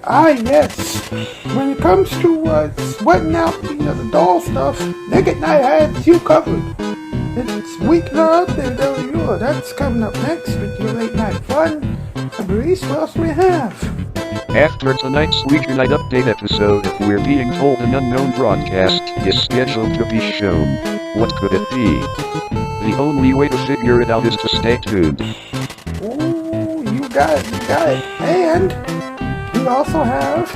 Yes. When it comes to sweating out the doll stuff, Nick and I had you covered. It's Weeknight there, you. That's coming up next with your late night fun. Maurice, what else do we have? After tonight's Weeknight update episode, we're being told an unknown broadcast is scheduled to be shown. What could it be? The only way to figure it out is to stay tuned. Ooh, you got it. And we also have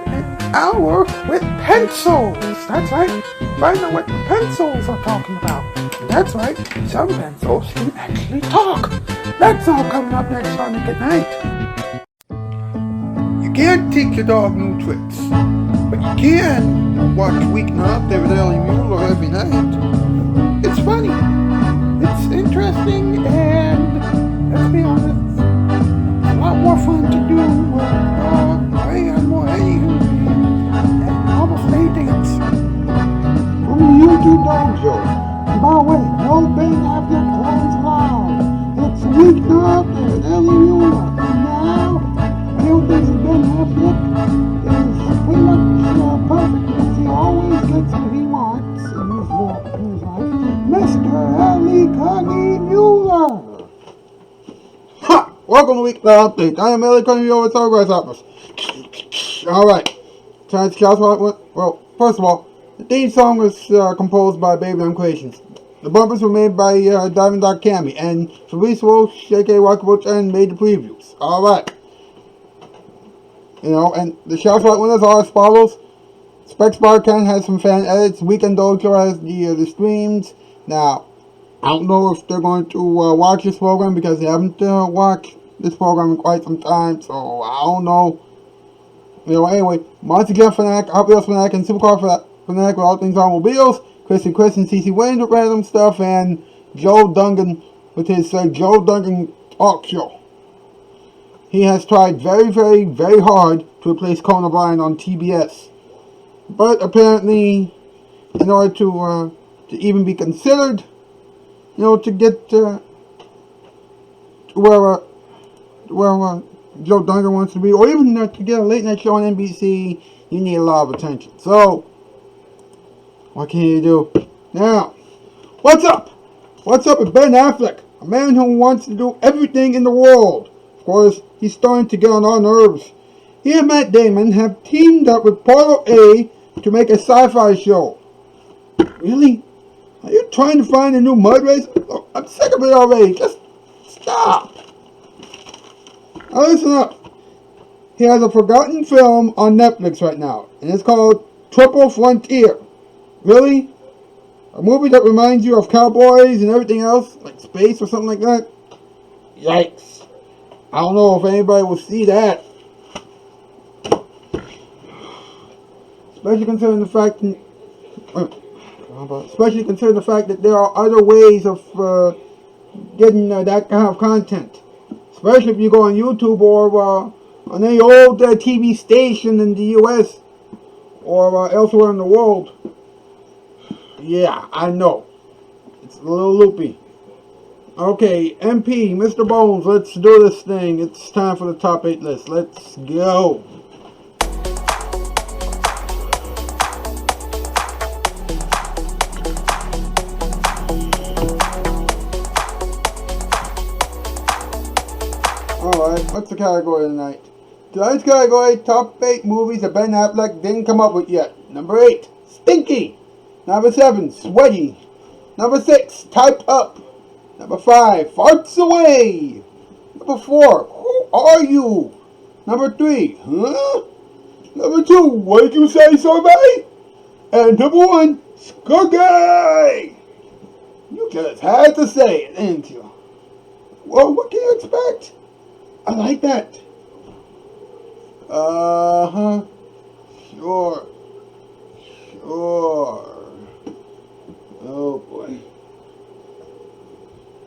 an hour with pencils. That's right. Find out what the pencils are talking about. That's right. Some pencils can actually talk. That's all coming up next on Nick at Night. You can't teach your dog new tricks, but you can watch Weeknight there with Muller every night. It's funny, it's interesting, and let's be honest, a lot more fun to do way more anywho and almost anything else. From the YouTube Dog Show. And by the way, no Ben Affleck clones allowed. It's Weeknight there with Muller, and now I don't think that Ben Affleck is pretty much perfect because he always gets what he wants in his life. Mr. Ellie Connie Muller! Ha! Welcome to Weeknight Update. I am Ellie Connie Muller with Progress Office. Alright. Tonight's Shoutout. Well, first of all, the theme song was composed by Baby M Creations. The bumpers were made by Diamond Dog Cammy, and Fabrice Walsh, aka Rockabouch, and made the previews. Alright. And the Shoutout winners are as follows. Specs Barcan has some fan edits. Weekend Dojo has the streams. Now, I don't know if they're going to watch this program because they haven't watched this program in quite some time, so I don't know. Anyway, Monster Jeff Fanatic, Hot Wheels Fanatic, and Supercar Fanatic with all things automobiles. Chris and CC Wayne with random stuff, and Joe Dungan with his Joe Dungan talk show. He has tried very, very, very hard to replace Conan O'Brien on TBS. But apparently, in order to even be considered, to get to where Joe Dungan wants to be, or even to get a late night show on NBC, you need a lot of attention. So, what can you do? Now, what's up? What's up with Ben Affleck, a man who wants to do everything in the world? Of course, he's starting to get on our nerves. He and Matt Damon have teamed up with Portal A to make a sci-fi show. Really? Are you trying to find a new mud race? Oh, I'm sick of it already. Just stop. Now listen up. He has a forgotten film on Netflix right now, and it's called Triple Frontier. Really? A movie that reminds you of cowboys and everything else, like space or something like that? Yikes. I don't know if anybody will see that. Especially considering the fact that there are other ways of getting that kind of content. Especially if you go on YouTube or on any old TV station in the US or elsewhere in the world. Yeah, I know. It's a little loopy. Okay, MP, Mr. Bones, let's do this thing. It's time for the top 8 list. Let's go. Alright, what's the category tonight? Tonight's category, top 8 movies that Ben Affleck didn't come up with yet. Number 8, Stinky. Number 7, Sweaty. Number 6, Typed Up. Number 5, Farts Away. Number 4, Who Are You? Number 3, Huh? Number 2, What Did You Say, Survey? And number 1, Skuggy. You just had to say it, didn't you? Well, what can you expect? I like that. Uh-huh. Sure. Oh, boy.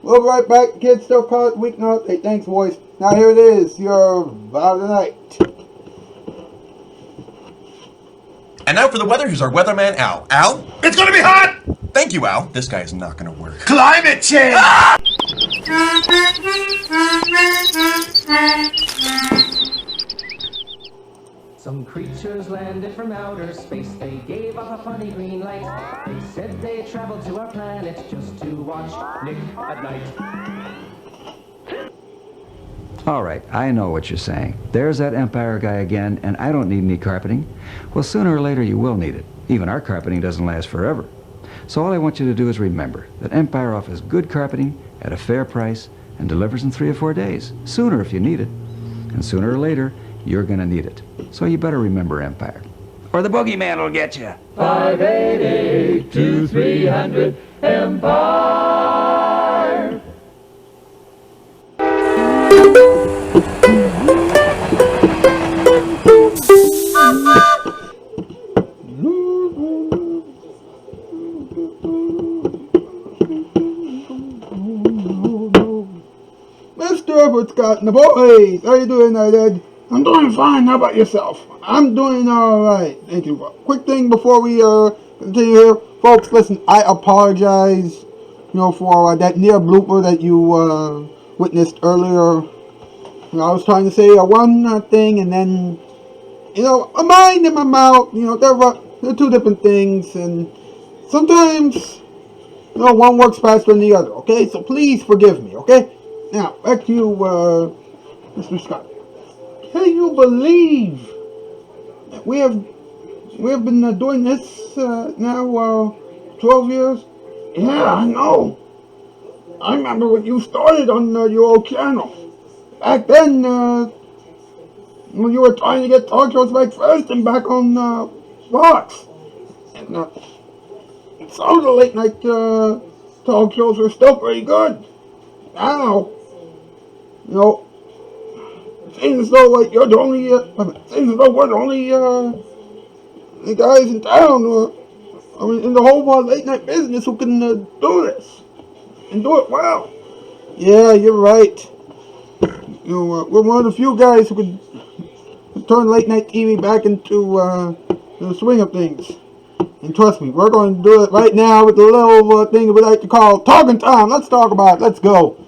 We'll be right back. Kids still call it Weeknight. Hey, thanks, boys. Now here it is, your vibe of the night. And now for the weather, here's our weatherman, Al. Al? It's gonna be hot! Thank you, Al. This guy is not gonna work. Climate change! Ah! Some creatures landed from outer space. They gave off a funny green light. They said they traveled to our planet just to watch Nick at Night. All right, I know what you're saying. There's that Empire guy again, and I don't need any carpeting. Well, sooner or later you will need it. Even our carpeting doesn't last forever. So all I want you to do is remember that Empire offers good carpeting at a fair price and delivers in 3 or 4 days. Sooner if you need it. And sooner or later, you're going to need it. So you better remember Empire. Or the boogeyman will get you. 588-2300 Empire. Mr. Scott and the boys, how you doing, Ed? I'm doing fine. How about yourself? I'm doing all right. Thank you. Quick thing before we continue here, folks. Listen, I apologize, for that near blooper that you witnessed earlier. I was trying to say one thing and then, a mind and my mouth. They're two different things, and sometimes, one works faster than the other. Okay, so please forgive me. Okay. Now back to you, Mr. Scott. Can you believe that we have been doing this now 12 years? Yeah, I know. I remember when you started on your old channel. Back then, when you were trying to get talk shows back first and back on Fox. And some of the late night talk shows were still pretty good. Now, it seems as though you're the only, seems as though we're the only the guys in town, in the whole late night business who can do this and do it well. Yeah, you're right. We're one of the few guys who can turn late night TV back into the swing of things. And trust me, we're going to do it right now with the little thing we like to call talking time. Let's talk about it. Let's go.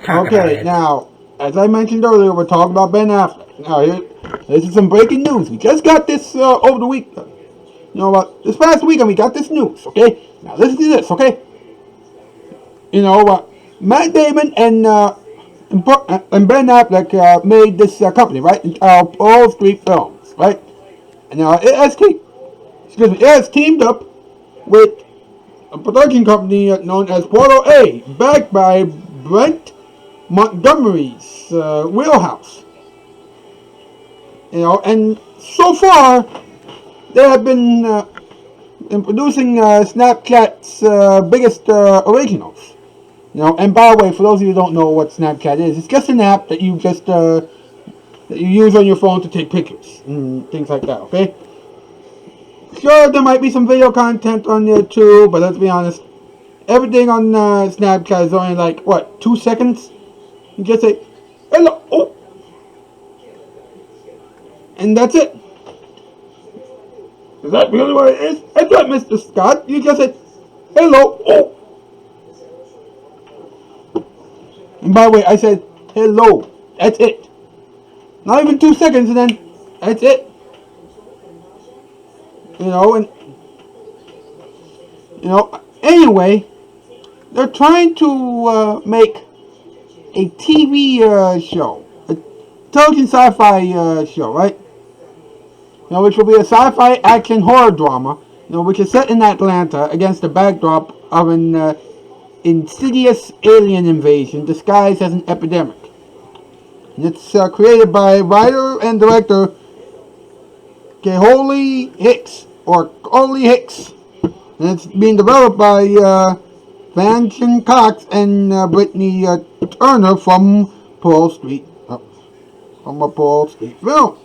Okay, now, as I mentioned earlier, we're talking about Ben Affleck. Now, this is some breaking news. We just got this over the week. This past weekend we got this news, okay? Now, listen to this, okay? Matt Damon and Ben Affleck made this company, right? All Street Films, right? And now, it has teamed up with a production company known as Portal A, backed by Brent Montgomery's Wheelhouse. And so far they have been producing Snapchat's biggest originals. And by the way, for those of you who don't know what Snapchat is, it's just an app that you just that you use on your phone to take pictures and things like that. Okay. Sure, there might be some video content on there too, but let's be honest. Everything on Snapchat is only 2 seconds? You just say, hello, oh. And that's it. Is that really what it is? That's right, Mr. Scott. You just say, hello, oh. And by the way, I said, hello. That's it. Not even 2 seconds, and then that's it. Anyway, they're trying to make a TV show, a intelligent sci-fi show, right? Which will be a sci-fi action horror drama, which is set in Atlanta against the backdrop of an insidious alien invasion disguised as an epidemic. And it's created by writer and director Kaholi Hicks, and it's being developed by Vanson Cox and Brittany Turner from Pearl Street Film.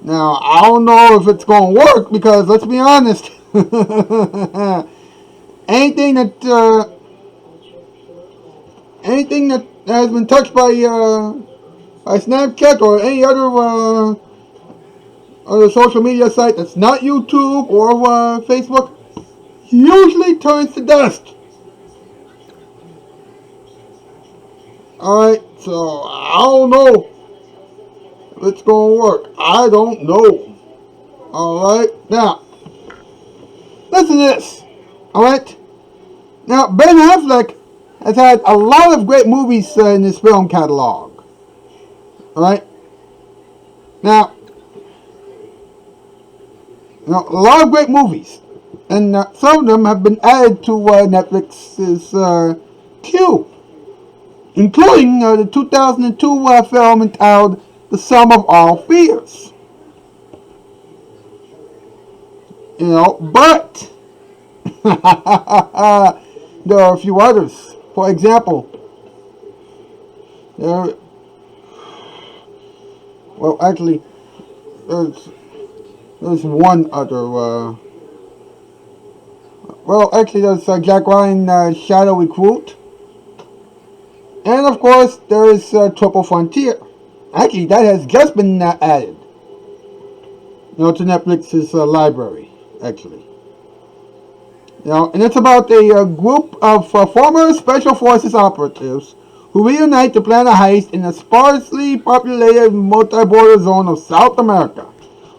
Now, I don't know if it's going to work because, let's be honest, anything that has been touched by Snapchat or any other social media site that's not YouTube or Facebook usually turns to dust. Alright, so I don't know if it's gonna work. I don't know. Alright, now, listen to this. Alright? Now, Ben Affleck has had a lot of great movies in his film catalog. Alright? Now, a lot of great movies. And some of them have been added to Netflix's queue. Including the 2002 film entitled The Sum of All Fears. But there are a few others. For example, there's one other. There's Jack Ryan Shadow Recruit. And of course, there is Triple Frontier. Actually, that has just been added, to Netflix's library. Actually, and it's about a group of former Special Forces operatives who reunite to plan a heist in a sparsely populated multi-border zone of South America.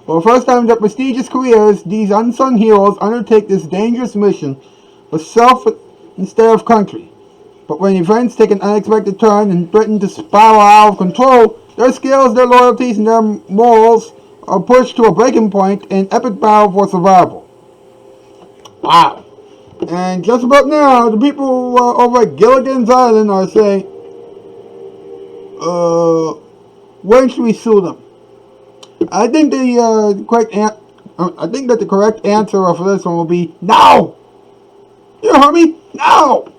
For the first time in their prestigious careers, these unsung heroes undertake this dangerous mission for self instead of country. But when events take an unexpected turn and threaten to spiral out of control, their skills, their loyalties, and their morals are pushed to a breaking point in epic battle for survival. Wow. And just about now, the people over at Gilligan's Island are saying, when should we sue them? I think that the correct answer for this one will be no. You heard me? No.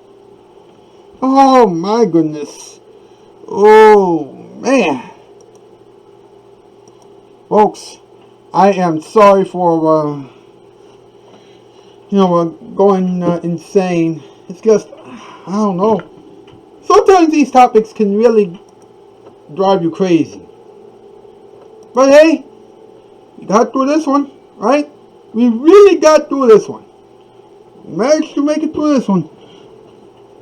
Oh my goodness. Oh man. Folks, I am sorry for going insane. It's just, I don't know. Sometimes these topics can really drive you crazy. But hey, we got through this one, right? We really got through this one. We managed to make it through this one.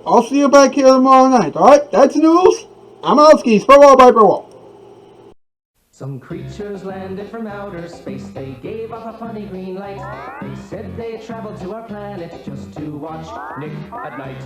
I'll see you back here tomorrow night, alright? That's news. I'm Alski, Sparrow by Sparrow. Some creatures landed from outer space. They gave off a funny green light. They said they traveled to our planet just to watch Nick at night.